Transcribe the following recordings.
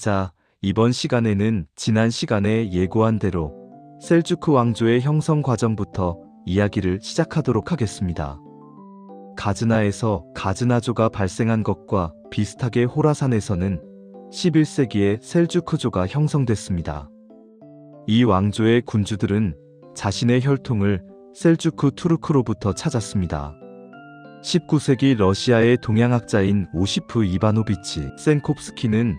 자, 이번 시간에는 지난 시간에 예고한 대로 셀주크 왕조의 형성 과정부터 이야기를 시작하도록 하겠습니다. 가즈나에서 가즈나조가 발생한 것과 비슷하게 호라산에서는 11세기에 셀주크조가 형성됐습니다. 이 왕조의 군주들은 자신의 혈통을 셀주크 투르크로부터 찾았습니다. 19세기 러시아의 동양학자인 오시프 이바노비치 센콥스키는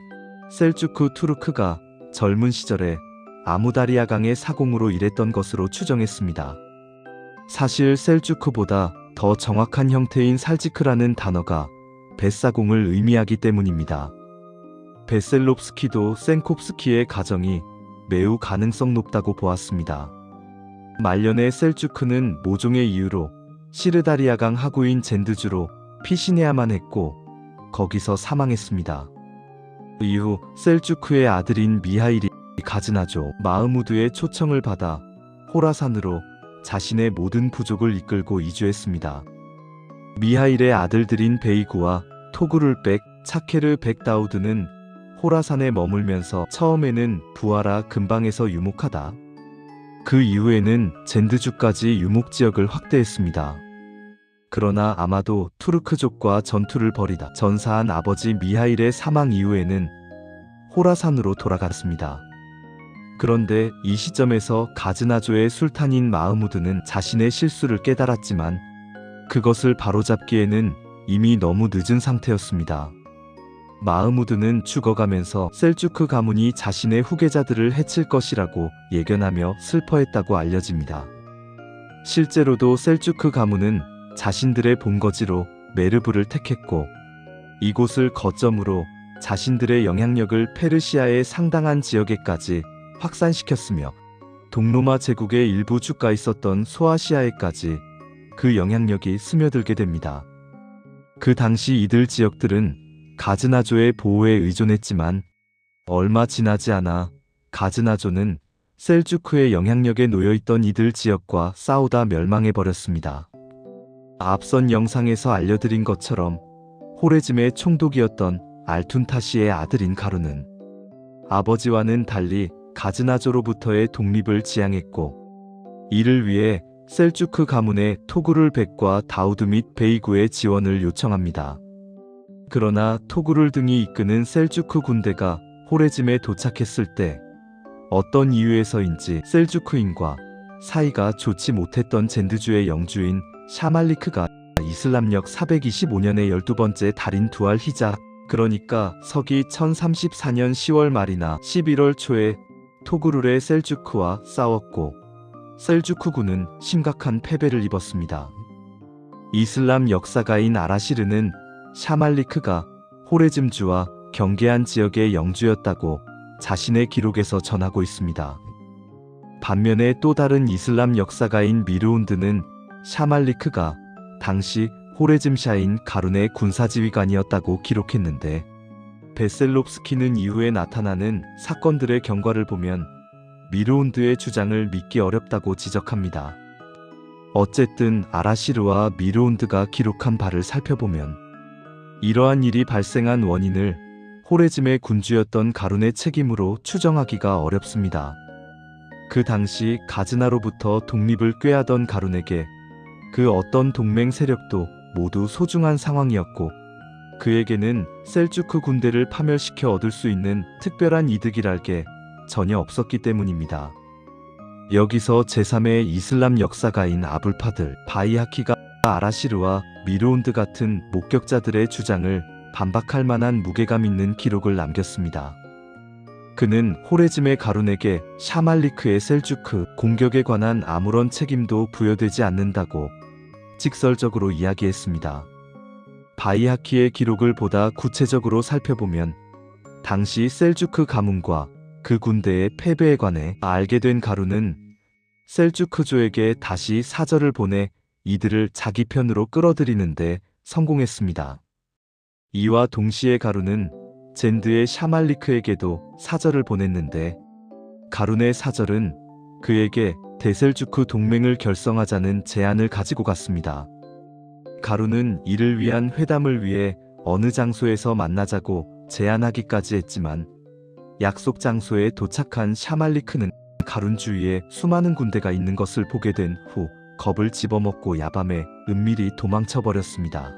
셀주크 투르크가 젊은 시절에 아무다리아강의 사공으로 일했던 것으로 추정했습니다. 사실 셀주크보다 더 정확한 형태인 살지크라는 단어가 뱃사공을 의미하기 때문입니다. 베셀롭스키도 센콥스키의 가정이 매우 가능성 높다고 보았습니다. 말년에 셀주크는 모종의 이유로 시르다리아강 하구인 젠드주로 피신해야만 했고 거기서 사망했습니다. 이후 셀주크의 아들인 미하일이 가즈나조 마흐무드의 초청을 받아 호라산으로 자신의 모든 부족을 이끌고 이주했습니다. 미하일의 아들들인 베이구와 토그룰백, 차케르 백다우드는 호라산에 머물면서 처음에는 부하라 근방에서 유목하다. 그 이후에는 젠드주까지 유목지역을 확대했습니다. 그러나 아마도 투르크족과 전투를 벌이다 전사한 아버지 미하일의 사망 이후에는 호라산으로 돌아갔습니다. 그런데 이 시점에서 가즈나조의 술탄인 마흐무드는 자신의 실수를 깨달았지만 그것을 바로잡기에는 이미 너무 늦은 상태였습니다. 마흐무드는 죽어가면서 셀주크 가문이 자신의 후계자들을 해칠 것이라고 예견하며 슬퍼했다고 알려집니다. 실제로도 셀주크 가문은 자신들의 본거지로 메르브를 택했고 이곳을 거점으로 자신들의 영향력을 페르시아의 상당한 지역에까지 확산시켰으며 동로마 제국의 일부 주가 있었던 소아시아에까지 그 영향력이 스며들게 됩니다. 그 당시 이들 지역들은 가즈나조의 보호에 의존했지만 얼마 지나지 않아 가즈나조는 셀주크의 영향력에 놓여있던 이들 지역과 싸우다 멸망해버렸습니다. 앞선 영상에서 알려드린 것처럼 호레즘의 총독이었던 알툰타시의 아들인 가루는 아버지와는 달리 가즈나조로부터의 독립을 지향했고 이를 위해 셀주크 가문의 토그룰백과 다우드 및 베이구의 지원을 요청합니다. 그러나 토그룰 등이 이끄는 셀주크 군대가 호레즘에 도착했을 때 어떤 이유에서인지 셀주크인과 사이가 좋지 못했던 젠드주의 영주인 샤말리크가 이슬람력 425년의 12번째 달인 두알 히자 그러니까 서기 1034년 10월 말이나 11월 초에 토그룰의 셀주크와 싸웠고 셀주크군은 심각한 패배를 입었습니다. 이슬람 역사가인 아라시르는 샤말리크가 호레즘주와 경계한 지역의 영주였다고 자신의 기록에서 전하고 있습니다. 반면에 또 다른 이슬람 역사가인 미르운드는 샤말리크가 당시 호레즘샤인 가룬의 군사지휘관이었다고 기록했는데 베셀롭스키는 이후에 나타나는 사건들의 경과를 보면 미르운드의 주장을 믿기 어렵다고 지적합니다. 어쨌든 아라시르와 미르운드가 기록한 바를 살펴보면 이러한 일이 발생한 원인을 호레즘의 군주였던 가룬의 책임으로 추정하기가 어렵습니다. 그 당시 가즈나로부터 독립을 꾀하던 가룬에게 그 어떤 동맹 세력도 모두 소중한 상황이었고 그에게는 셀주크 군대를 파멸시켜 얻을 수 있는 특별한 이득이랄 게 전혀 없었기 때문입니다. 여기서 제3의 이슬람 역사가인 아불파들 바이하키가 아라시르와 미르운드 같은 목격자들의 주장을 반박할 만한 무게감 있는 기록을 남겼습니다. 그는 호레즘의 가룬에게 샤말리크의 셀주크 공격에 관한 아무런 책임도 부여되지 않는다고 직설적으로 이야기했습니다. 바이하키의 기록을 보다 구체적으로 살펴보면 당시 셀주크 가문과 그 군대의 패배에 관해 알게 된 가룬은 셀주크조에게 다시 사절을 보내 이들을 자기 편으로 끌어들이는데 성공했습니다. 이와 동시에 가룬은 젠드의 샤말리크에게도 사절을 보냈는데 가룬의 사절은 그에게 대셀주크 동맹을 결성하자는 제안을 가지고 갔습니다. 가룬은 이를 위한 회담을 위해 어느 장소에서 만나자고 제안하기까지 했지만 약속 장소에 도착한 샤말리크는 가룬 주위에 수많은 군대가 있는 것을 보게 된 후 겁을 집어먹고 야밤에 은밀히 도망쳐버렸습니다.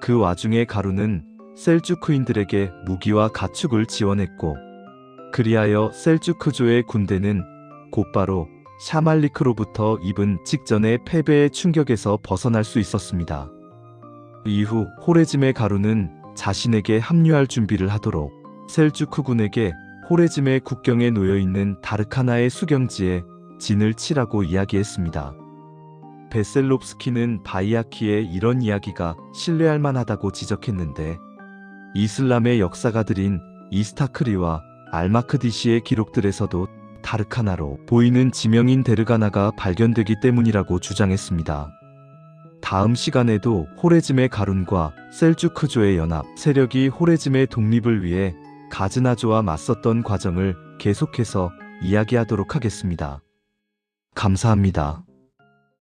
그 와중에 가룬은 셀주크인들에게 무기와 가축을 지원했고 그리하여 셀주크조의 군대는 곧바로 샤말리크로부터 입은 직전의 패배의 충격에서 벗어날 수 있었습니다. 이후 호레짐의 가룬은 자신에게 합류할 준비를 하도록 셀주크군에게 호레짐의 국경에 놓여있는 다르카나의 수경지에 진을 치라고 이야기했습니다. 베셀롭스키는 바이아키의 이런 이야기가 신뢰할 만하다고 지적했는데 이슬람의 역사가들인 이스타크리와 알마크디시의 기록들에서도 다르카나로 보이는 지명인 데르가나가 발견되기 때문이라고 주장했습니다. 다음 시간에도 호레짐의 가룬과 셀주크조의 연합 세력이 호레짐의 독립을 위해 가즈나조와 맞섰던 과정을 계속해서 이야기하도록 하겠습니다. 감사합니다.